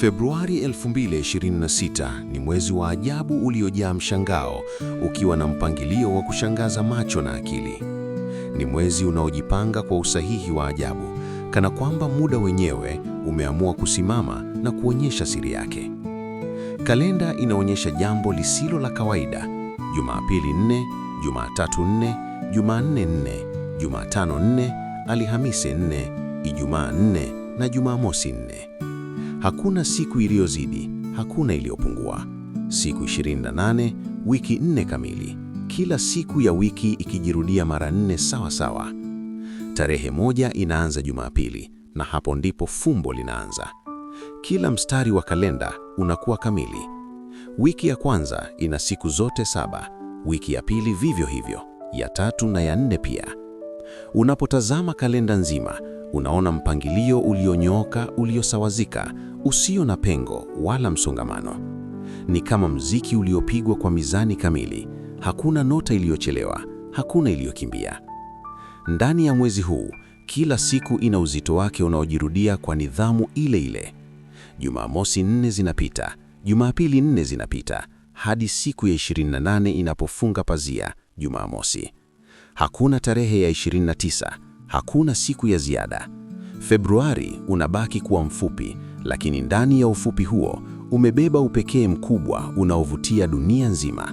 Februari 2026 ni mwezi wa ajabu uliojaa mshangao, ukiwa na mpangilio wa kushangaza macho na akili. Ni mwezi unaojipanga kwa usahihi wa ajabu, kana kwamba muda wenyewe umeamua kusimama na kuonyesha siri yake. Kalenda inaonyesha jambo lisilo la kawaida: Jumapili 4, Jumatatu 4, Jumanne 4, Jumatano 4, Alhamisi 4, Ijumaa 4 na Jumamosi 4. Hakuna siku iliyozidi, hakuna iliyopungua. Siku 28, wiki 4 kamili. Kila siku ya wiki ikijirudia mara 4 sawa sawa. Tarehe moja inaanza Jumapili, na hapo ndipo fumbo linaanza. Kila mstari wa kalenda unakuwa kamili. Wiki ya kwanza ina siku zote 7, wiki ya pili vivyo hivyo, ya tatu na ya 4 pia. Unapotazama kalenda nzima, unaona mpangilio ulionyooka, uliosawazika, usio na pengo wala msongamano. Ni kama mziki uliopigwa kwa mizani kamili. Hakuna nota iliyochelewa, hakuna iliyokimbia. Ndani ya mwezi huu, kila siku ina uzito wake unaojirudia kwa nidhamu ile ile. Jumamosi 4 zinapita, Jumapili 4 zinapita, hadi siku ya 28 inapofunga pazia, Jumamosi. Hakuna tarehe ya 29, hakuna siku ya ziada. Februari unabaki kuwa mfupi, lakini ndani ya ufupi huo umebeba upekee mkubwa unaovutia dunia nzima.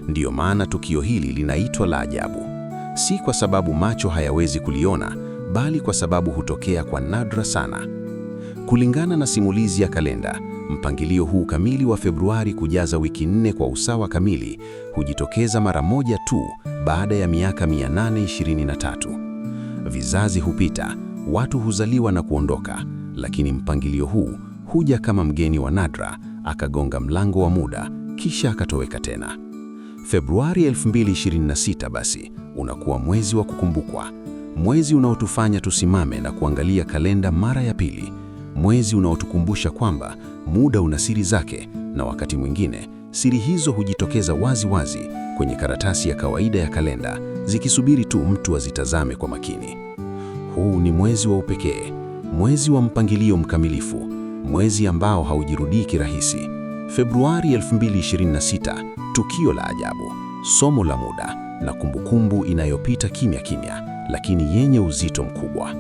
Ndiyo maana tukio hili linaitwa la ajabu, si kwa sababu macho hayawezi kuliona, bali kwa sababu hutokea kwa nadra sana. Kulingana na simulizi ya kalenda, mpangilio huu kamili wa Februari kujaza wiki 4 kwa usawa kamili hujitokeza mara moja tu baada ya miaka 823. Vizazi hupita, watu huzaliwa na kuondoka, lakini mpangilio huu huja kama mgeni wa nadra, akagonga mlango wa muda, kisha akatoweka tena. Februari 2026 basi unakuwa mwezi wa kukumbukwa, mwezi unaotufanya tusimame na kuangalia kalenda mara ya pili, mwezi unaotukumbusha kwamba muda una siri zake, na wakati mwingine siri hizo hujitokeza wazi wazi kwenye karatasi ya kawaida ya kalenda, zikisubiri tu mtu azitazame kwa makini. Huu ni mwezi wa upekee, mwezi wa mpangilio mkamilifu, mwezi ambao haujirudii kirahisi. Februari 2026, tukio la ajabu, somo la muda na kumbukumbu inayopita kimya kimya, lakini yenye uzito mkubwa.